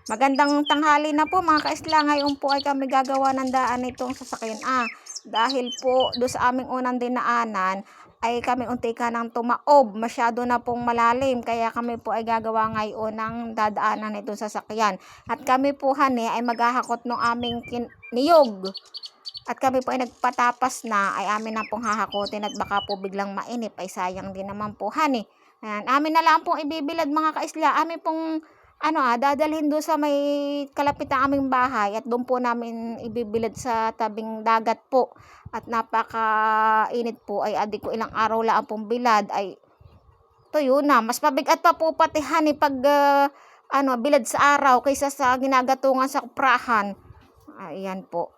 Magandang tanghali na po mga kaisla. Ngayon po ay kami gagawa ng daan nitong sasakyan. Dahil po do sa aming unang dinaanan ay kami unti ka ng tumaob. Masyado na pong malalim. Kaya kami po ay gagawa ngayon ng dadaanan nitong sasakyan. At kami po ay maghahakot ng aming niyog. At kami po ay nagpatapas na ay amin na pong hahakotin at baka po biglang mainip ay sayang din naman po Ayan, amin na lang pong ibibilad mga kaisla. Amin pong dadalhin doon sa may kalapit na aming bahay at doon po namin ibibilad sa tabing dagat po. At napaka-init po ay adi ko ilang araw lang pong bilad ay tuyo na. Mas mabigat pa po pati pag bilad sa araw kaysa sa ginagatungan sa kuprahan. Ayan po.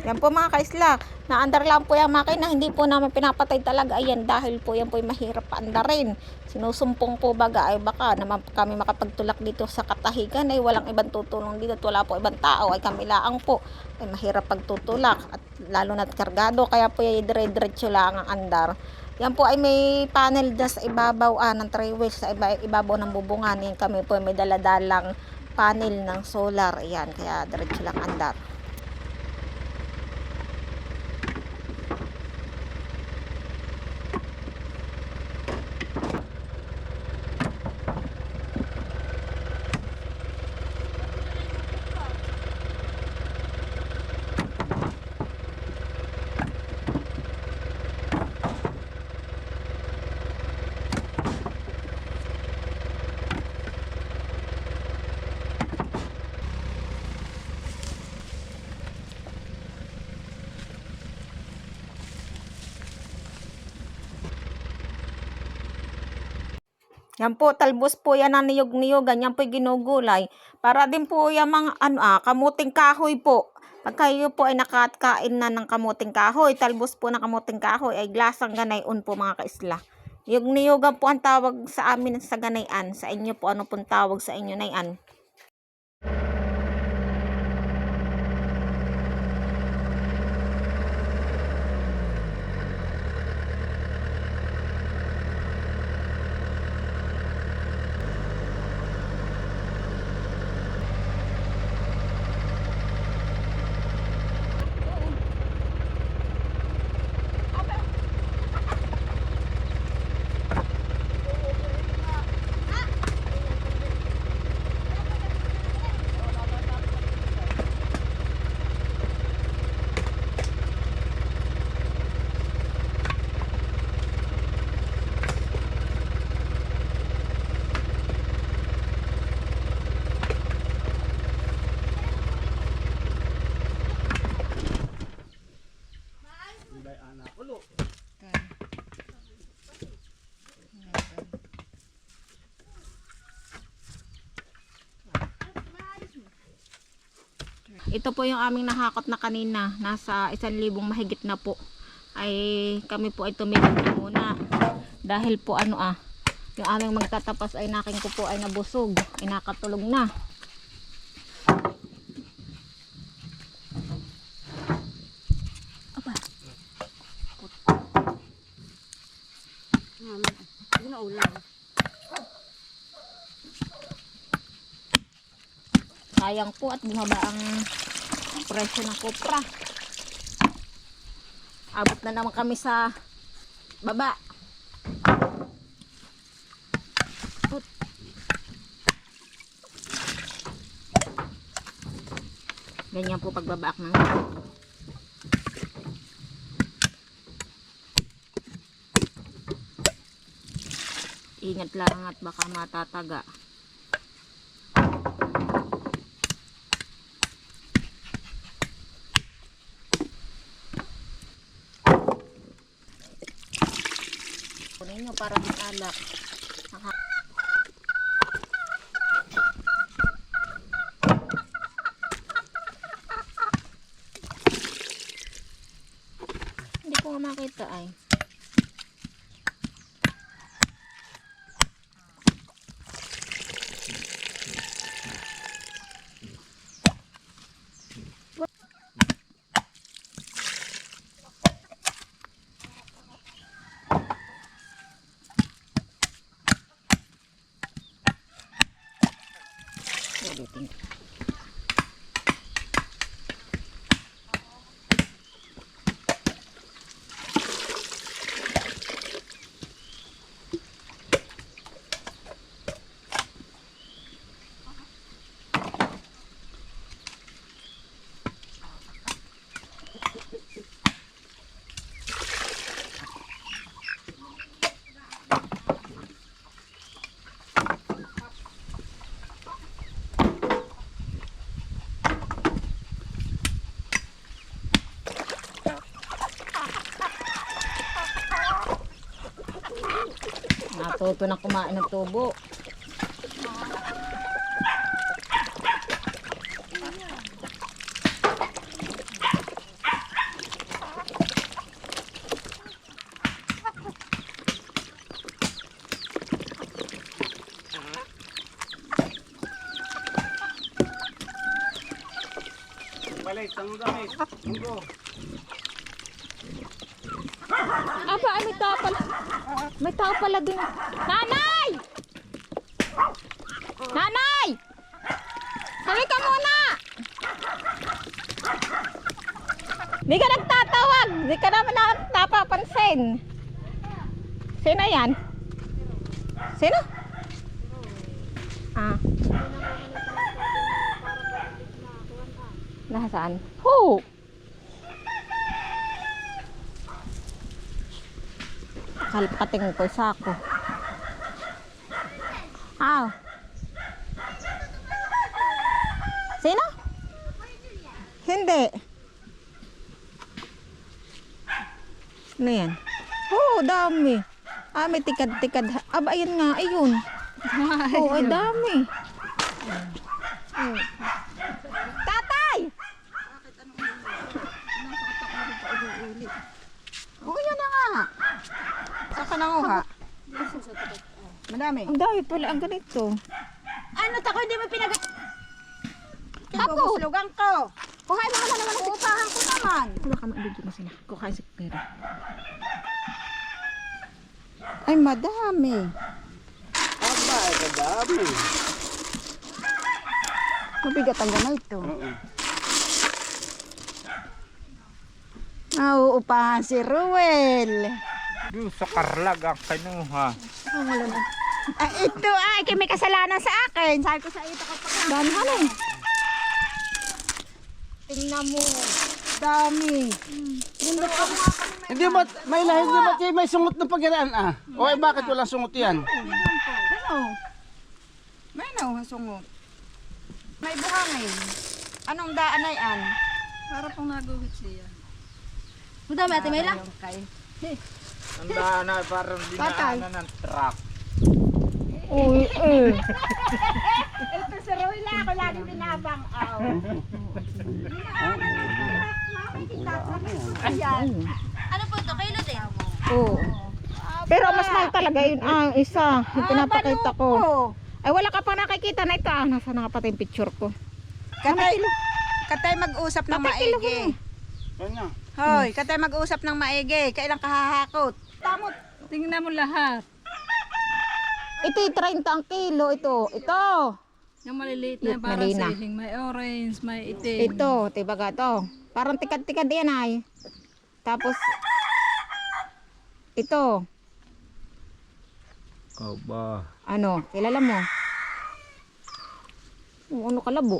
Yan po mga kaisla, naandar lang po yung makina, hindi po namin pinapatay talaga. Ayan, dahil po yan po ay mahirap paandarin. Sinusumpong po baga ay baka naman kami makapagtulak dito sa katahigan ay walang ibang tutulong dito at wala po ibang tao ay kami laang po. Ay mahirap pagtutulak at lalo na't kargado kaya po ay dire-diretso lang ang andar. Yan po ay may panel dyan sa ibabaw ng 3 wheels sa ibabaw ng bubungan. Yan kami po ay may daladalang panel ng solar. Ayan, kaya diretso lang andar. Yan po, talbos po yan ng niyog-niyog, ganyan po ginugulay. Para din po yung mga kamuting kahoy po. Pag kayo po ay nakakain na ng kamuting kahoy, talbos po ng kamuting kahoy ay glasang ganayon po mga kaisla. Niyog-niyogan po ang tawag sa amin sa ganayan. Sa inyo po, ano pong tawag sa inyo na yan? Ito po yung aming nahakot na kanina. Nasa 1,000 mahigit na po. Ay kami po ay tumigil na muna. Dahil po yung aming magtatapas ay naking ko po ay nabusog. Ay nakatulog na. Aba. Hindi na ulan. Sayang po at bumaba ang presyo ng kopra. Abot na naman kami sa baba. Ganyan po pagbabaak ng ingat lang at baka matataga. Kunin nyo para din alak. Hindi ko nga makita ay. Ulitin. Natuto na kumain ng tubo. Balik, tanong gamit. Tunggo. Aba, ay may tao pala. May tao pala dun. Nanay! Nanay! Sabi ka muna! Di ka nagtatawag. Di ka naman napapansin. Sino yan? Sino? Ah. Nasaan? Who? Kalpating ko sa ako. Ah. Sino? Hindi. Ano yan? Oh, dami. Ah, may tikad-tikad. Aba, ayun nga. Ayun. Oh, ay dami. Tatay! Oo, yan na nga. Saka nanguha. Madami. Ang dami pala ang ganito. Ano tako, hindi mo pinag... Ako! Guguslugan ko. Kuhain mo naman naman. Uupahan ko naman. Wala ka maibigyan mo sila. Kukain sa pera. Ay, madami. Aba, kadami. Mabigat ang ganito. Oo. Nauupahan si Ruel. Doon sa karlag ang kinuha. Ito ay, may kasalanan sa akin. Sabi ko sa ito kapag... Dami ka eh. Tingnan mo. Dami. Hindi ba, may lahi, hindi ba kayo may sungot na pagiraan O ay bakit walang sungot yan? Ano? May sungot. May buhangin. Anong daan ay an? Para pong naguhit siya. Madami ate Mela? Ang daan na parang dinaanan ng truck. Uy, eh. Ito si Ruel. nila ako lagi binabangaw. Ayan. Ano po ito? Kilo din? Oo. Pero mas mahal talaga yun. Isa. Yung pinapakita ko. Ay, wala ka pa nakikita na ito. Nasa nakapatay yung picture ko. Katay mag-usap ng Tatay, kilo maigi. Ano na? Hoy, katay mag-usap ng maigi. Kailang kahahakot. Tamot. Tingnan mo lahat. Ito yung 30 ang kilo. Ito. Yung maliliit na para Mali na. siling. May orange, may itim. Ito. Tibaga to. Parang tikad-tikad yan ay. Tapos, ito. Aba. Ano? Kilala mo? Ano ka labo?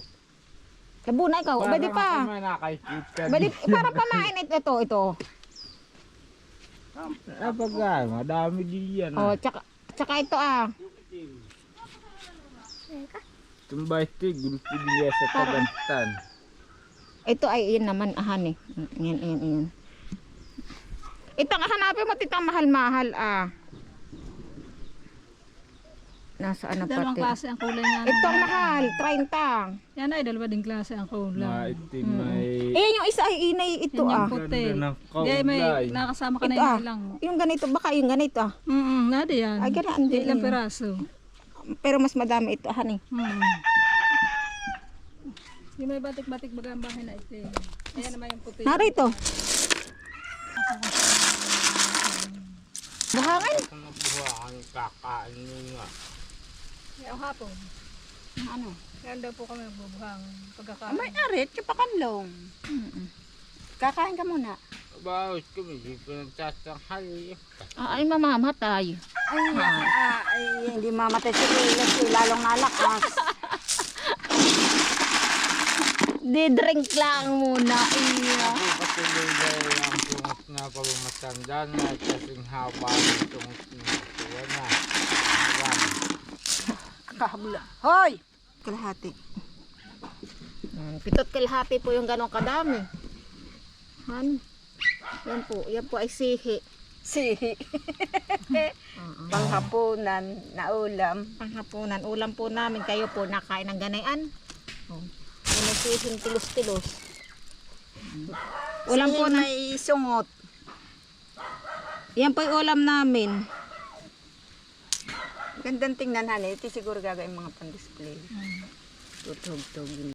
Labo na ikaw. Pwede pa. Pwede, parang pamain ito. Apagay, madami din yan. Oh, tsaka ito Tumbay gulpiliya sa tagantan. Ito ay iyan naman ahan eh. Iyan. Itang hanapin mo titang mahal-mahal Nasaan na Dalawang pati? klase ang kulay nga. Itong mahal, 30. Yan ay dalawa din klase ang kulay. Maitim, may... Eh, yung isa ay inay ito Yan yung puti. Ganda ng Di may kaulay. nakasama ka na Ito yung ilang. Yung ganito, baka yung ganito Nada yan. Ay, ganaan din Ilang yun. peraso. Pero mas madami ito, ahan eh. Yung may batik-batik baga ang bahay na itim. Ayan naman yung puti. Narito. Buhangin. Buhang kakain nga. Yung hapon. Ano? Kaya daw po kami magbubuhang pagkakain. May arit, kapakanlong. Kakain ka muna. Bawat kami, di ko nagtatanghal. Ay, mamamatay. Ay, hindi mamatay si Lilas, lalong nalakas. Di-drink lang muna. Iya. Patuloy ang tungot na pagmamatanda na at kasing haba ng tungot na tuwa na. Kahabla. Hoy! Kalahati. Pitot kalahati po yung ganong kadami. Han. Yan po ay sihi. Sihi. Panghapunan na ulam. Panghapunan, ulam po namin. Kayo po nakain ng ganayan. Yan ay sihing tilos-tilos. Ulam po na. May sungot. Yan po yung ulam namin. Gandang tingnan, honey. Ito siguro gagawin mga pan-display. Tutog-tog.